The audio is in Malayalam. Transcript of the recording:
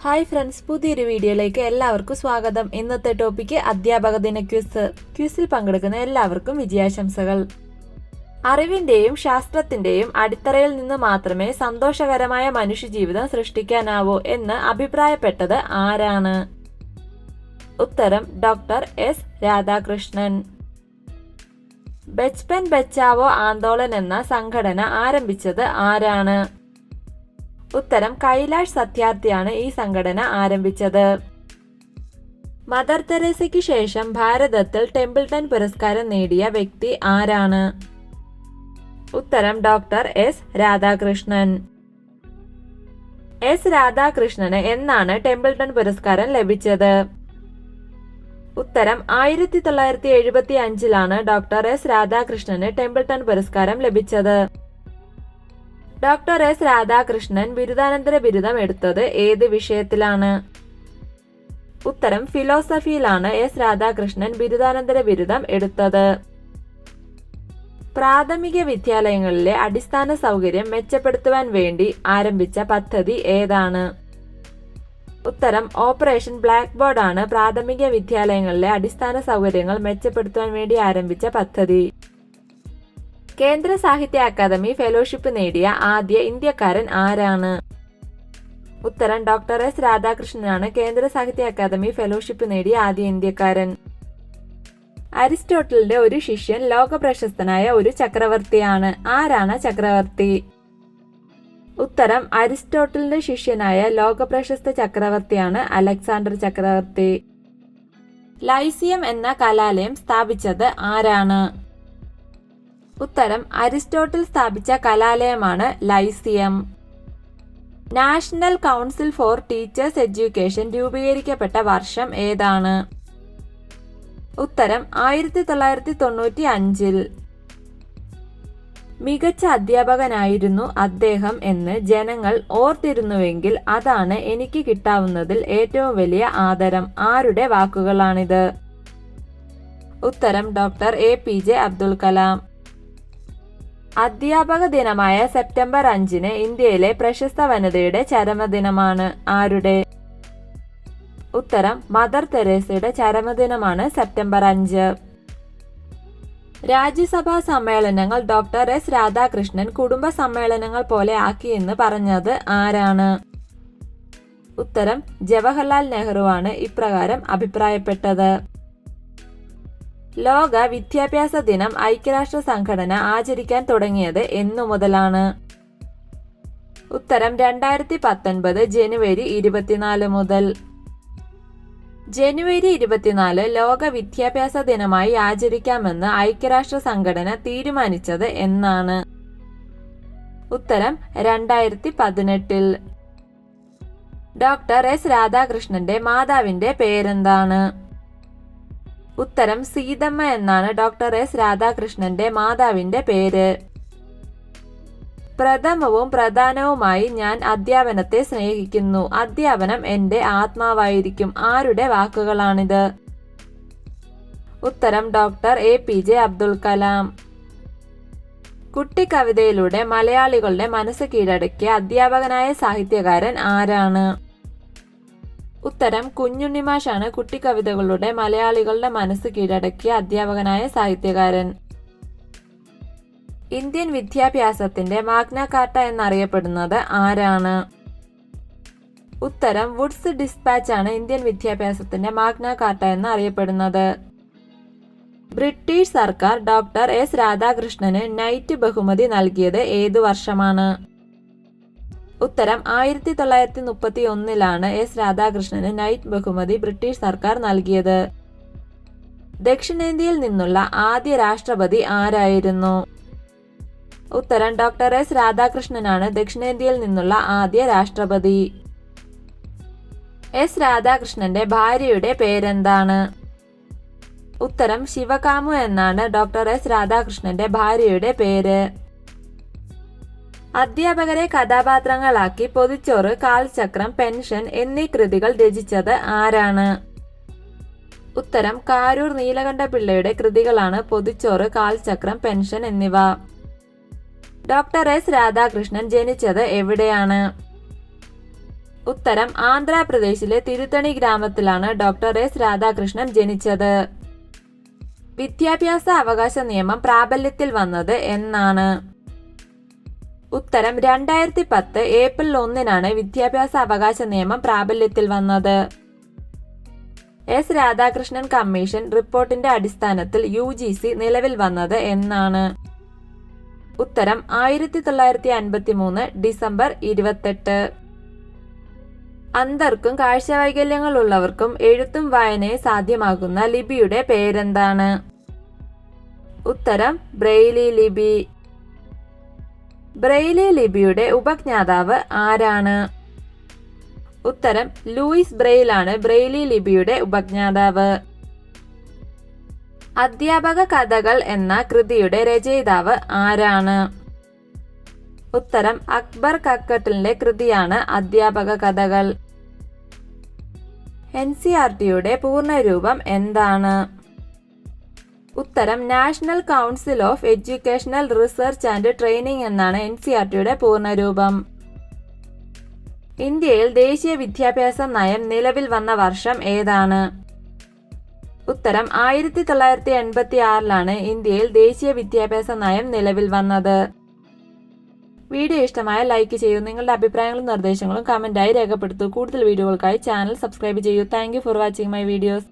ഹായ് ഫ്രണ്ട്സ്, പുതിയൊരു വീഡിയോയിലേക്ക് എല്ലാവർക്കും സ്വാഗതം. ഇന്നത്തെ ടോപ്പിക്ക് അധ്യാപക ദിന ക്വിസ്. ക്വിസിൽ പങ്കെടുക്കുന്ന എല്ലാവർക്കും വിജയാശംസകൾ. അറിവിന്റെയും ശാസ്ത്രത്തിന്റെയും അടിത്തറയിൽ നിന്ന് മാത്രമേ സന്തോഷകരമായ മനുഷ്യജീവിതം സൃഷ്ടിക്കാനാവൂ എന്ന് അഭിപ്രായപ്പെട്ടത് ആരാണ്? ഉത്തരം ഡോക്ടർ എസ് രാധാകൃഷ്ണൻ. ബച്പൻ ബച്ചാവോ ആന്തോളൻ എന്ന സംഘടന ആരംഭിച്ചത് ആരാണ്? ഉത്തരം കൈലാഷ് സത്യാർത്ഥിയാണ് ഈ സംഘടന ആരംഭിച്ചത്. മദർ തെരേസയ്ക്ക് ശേഷം ഭാരതത്തിൽ ടെമ്പിൾട്ടൺ പുരസ്കാരം നേടിയ വ്യക്തി ആരാണ്? ഉത്തരം ഡോക്ടർ എസ് രാധാകൃഷ്ണൻ. എസ് രാധാകൃഷ്ണന് എന്നാണ് ടെമ്പിൾട്ടൺ പുരസ്കാരം ലഭിച്ചത്? ഉത്തരം 1975 ഡോക്ടർ എസ് രാധാകൃഷ്ണന് ടെമ്പിൾട്ടൺ പുരസ്കാരം ലഭിച്ചത്. ഡോക്ടർ എസ് രാധാകൃഷ്ണൻ ബിരുദാനന്തര ബിരുദം എടുത്തത് ഏത് വിഷയത്തിലാണ്? ഉത്തരം ഫിലോസഫിയിലാണ് എസ് രാധാകൃഷ്ണൻ ബിരുദാനന്തര ബിരുദം എടുത്തത്. പ്രാഥമിക വിദ്യാലയങ്ങളിലെ അടിസ്ഥാന സൗകര്യം മെച്ചപ്പെടുത്തുവാൻ വേണ്ടി ആരംഭിച്ച പദ്ധതി ഏതാണ്? ഉത്തരം ഓപ്പറേഷൻ ബ്ലാക്ക് ബോർഡ് ആണ് പ്രാഥമിക വിദ്യാലയങ്ങളിലെ അടിസ്ഥാന സൗകര്യങ്ങൾ മെച്ചപ്പെടുത്തുവാൻ വേണ്ടി ആരംഭിച്ച പദ്ധതി. കേന്ദ്ര സാഹിത്യ അക്കാദമി ഫെലോഷിപ്പ് നേടിയ ആദ്യ ഇന്ത്യക്കാരൻ ആരാണ്? ഉത്തരം ഡോക്ടർ എസ് രാധാകൃഷ്ണനാണ് കേന്ദ്ര സാഹിത്യ അക്കാദമി ഫെലോഷിപ്പ് നേടിയ ആദ്യ ഇന്ത്യക്കാരൻ. അരിസ്റ്റോട്ടലിന്റെ ഒരു ശിഷ്യൻ ലോക പ്രശസ്തനായ ഒരു ചക്രവർത്തിയാണ്. ആരാണ് ചക്രവർത്തി? ഉത്തരം അരിസ്റ്റോട്ടലിന്റെ ശിഷ്യനായ ലോക പ്രശസ്ത ചക്രവർത്തിയാണ് അലക്സാണ്ടർ ചക്രവർത്തി. ലൈസിയം എന്ന കലാലയം സ്ഥാപിച്ചത് ആരാണ്? ഉത്തരം അരിസ്റ്റോട്ടിൽ സ്ഥാപിച്ച കലാലയമാണ് Lyceum. National council for teachers education രൂപീകരിക്കപ്പെട്ട വർഷം ഏതാണ്? ഉത്തരം 1995. മികച്ച അധ്യാപകനായിരുന്നു അദ്ദേഹം എന്ന് ജനങ്ങൾ ഓർത്തിരുന്നുവെങ്കിൽ അതാണ് എനിക്ക് കിട്ടാവുന്നതിൽ ഏറ്റവും വലിയ ആദരം. ആരുടെ വാക്കുകളാണിത്? ഉത്തരം ഡോക്ടർ APJ അബ്ദുൽ കലാം. അധ്യാപക ദിനമായ സെപ്റ്റംബർ 5 ഇന്ത്യയിലെ പ്രശസ്ത വനിതയുടെ ചരമദിനമാണ്. ആരുടെ? ഉത്തരം മദർ തെരേസയുടെ ചരമദിനമാണ് സെപ്റ്റംബർ 5. രാജ്യസഭാ സമ്മേളനങ്ങൾ ഡോക്ടർ എസ് രാധാകൃഷ്ണൻ കുടുംബ സമ്മേളനങ്ങൾ പോലെ ആക്കിയെന്ന് പറഞ്ഞത് ആരാണ്? ഉത്തരം ജവഹർലാൽ നെഹ്റുവാണ് ഇപ്രകാരം അഭിപ്രായപ്പെട്ടത്. ലോക വിദ്യാഭ്യാസ ദിനം ഐക്യരാഷ്ട്ര സംഘടന ആചരിക്കാൻ തുടങ്ങിയത് എന്നു മുതലാണ്? ഉത്തരം 2019 ജനുവരി 24 മുതൽ. ജനുവരി 24 ലോക വിദ്യാഭ്യാസ ദിനമായി ആചരിക്കാമെന്ന് ഐക്യരാഷ്ട്ര സംഘടന തീരുമാനിച്ചത് എന്നാണ്? ഉത്തരം 2018. ഡോക്ടർ എസ് രാധാകൃഷ്ണന്റെ മാതാവിന്റെ പേരെന്താണ്? ഉത്തരം സീതമ്മ എന്നാണ് ഡോക്ടർ എസ് രാധാകൃഷ്ണന്റെ മാതാവിന്റെ പേര്. പ്രഥമവും പ്രധാനവുമായി ഞാൻ അധ്യാപനത്തെ സ്നേഹിക്കുന്നു. അധ്യാപനം എന്റെ ആത്മാവായിരിക്കും. ആരുടെ വാക്കുകളാണിത്? ഉത്തരം ഡോക്ടർ APJ അബ്ദുൽ കലാം. കുട്ടിക്കവിതയിലൂടെ മലയാളികളുടെ മനസ്സ് കീഴടക്കിയ അധ്യാപകനായ സാഹിത്യകാരൻ ആരാണ്? ഉത്തരം കുഞ്ഞുണ്ണിമാഷാണ് കുട്ടിക്കവിതകളുടെ മലയാളികളുടെ മനസ്സ് കീഴടക്കിയ അധ്യാപകനായ സാഹിത്യകാരൻ. ഇന്ത്യൻ വിദ്യാഭ്യാസത്തിന്റെ മാഗ്ന കാർട്ട എന്നറിയപ്പെടുന്നത് ആരാണ്? ഉത്തരം വുഡ്സ് ഡിസ്പാച്ച് ആണ് ഇന്ത്യൻ വിദ്യാഭ്യാസത്തിന്റെ മാഗ്ന കാർട്ട എന്നറിയപ്പെടുന്നത്. ബ്രിട്ടീഷ് സർക്കാർ ഡോക്ടർ എസ് രാധാകൃഷ്ണന് നൈറ്റ് ബഹുമതി നൽകിയത് ഏതു വർഷമാണ്? ഉത്തരം 1931 എസ് രാധാകൃഷ്ണന് നൈറ്റ് ബഹുമതി ബ്രിട്ടീഷ് സർക്കാർ നൽകിയത്. ദക്ഷിണേന്ത്യയിൽ നിന്നുള്ള ആദ്യ രാഷ്ട്രപതി ആരായിരുന്നു? ഉത്തരം ഡോക്ടർ എസ് രാധാകൃഷ്ണനാണ് ദക്ഷിണേന്ത്യയിൽ നിന്നുള്ള ആദ്യ രാഷ്ട്രപതി. എസ് രാധാകൃഷ്ണന്റെ ഭാര്യയുടെ പേരെന്താണ്? ഉത്തരം ശിവകാമു എന്നാണ് ഡോക്ടർ എസ് രാധാകൃഷ്ണന്റെ ഭാര്യയുടെ പേര്. അധ്യാപകരെ കഥാപാത്രങ്ങളാക്കി പൊതിച്ചോറ്, കാൽചക്രം, പെൻഷൻ എന്നീ കൃതികൾ രചിച്ചത് ആരാണ്? ഉത്തരം കാരൂർ നീലകണ്ഠപിള്ളയുടെ കൃതികളാണ് പൊതിച്ചോറ്, കാൽചക്രം, പെൻഷൻ എന്നിവ. ഡോക്ടർ എസ് രാധാകൃഷ്ണൻ ജനിച്ചത് എവിടെയാണ്? ഉത്തരം ആന്ധ്രാപ്രദേശിലെ തിരുത്തണി ഗ്രാമത്തിലാണ് ഡോക്ടർ എസ് രാധാകൃഷ്ണൻ ജനിച്ചത്. വിദ്യാഭ്യാസ അവകാശ നിയമം പ്രാബല്യത്തിൽ വന്നത് എന്നാണ്? ഉത്തരം 2010 ഏപ്രിൽ 1-നാണ് വിദ്യാഭ്യാസ അവകാശ നിയമം പ്രാബല്യത്തിൽ വന്നത്. എസ് രാധാകൃഷ്ണൻ കമ്മീഷൻ റിപ്പോർട്ടിന്റെ അടിസ്ഥാനത്തിൽ UGC നിലവിൽ വന്നത് എന്നാണ്? ഉത്തരം 1953 ഡിസംബർ 28. അന്ധർക്കും കാഴ്ചവൈകല്യങ്ങളുള്ളവർക്കും എഴുത്തും വായനയും സാധ്യമാകുന്ന ലിപിയുടെ പേരെന്താണ്? ഉത്തരം ബ്രെയിലി ലിപി. ബ്രെയിലി ലിപിയുടെ ഉപജ്ഞാതാവ് ആരാണ്? ഉത്തരം ലൂയിസ് ബ്രെയിലാണ് ബ്രെയിലി ലിപിയുടെ ഉപജ്ഞാതാവ്. അധ്യാപക കഥകൾ എന്ന കൃതിയുടെ രചയിതാവ് ആരാണ്? ഉത്തരം അക്ബർ കക്കട്ടിലിന്റെ കൃതിയാണ് അധ്യാപക കഥകൾ. NCERTയുടെ പൂർണ്ണരൂപം എന്താണ്? ഉത്തരം national council of educational research and training എന്നാണ് NCERTയുടെ പൂർണ്ണരൂപം. ഇന്ത്യയിൽ ദേശീയ വിദ്യാഭ്യാസ നയം നിലവിൽ വന്ന വർഷം ഏതാണ്? ഉത്തരം 1986-ലാണ് ഇന്ത്യയിൽ ദേശീയ വിദ്യാഭ്യാസ നയം നിലവിൽ വന്നത്. വീഡിയോ ഇഷ്ടമായ ലൈക്ക് ചെയ്യൂ. നിങ്ങളുടെ അഭിപ്രായങ്ങളും നിർദ്ദേശങ്ങളും കമന്റായി രേഖപ്പെടുത്തൂ. കൂടുതൽ വീഡിയോകൾക്കായി ചാനൽ സബ്സ്ക്രൈബ് ചെയ്യൂ. Thank you for watching my videos.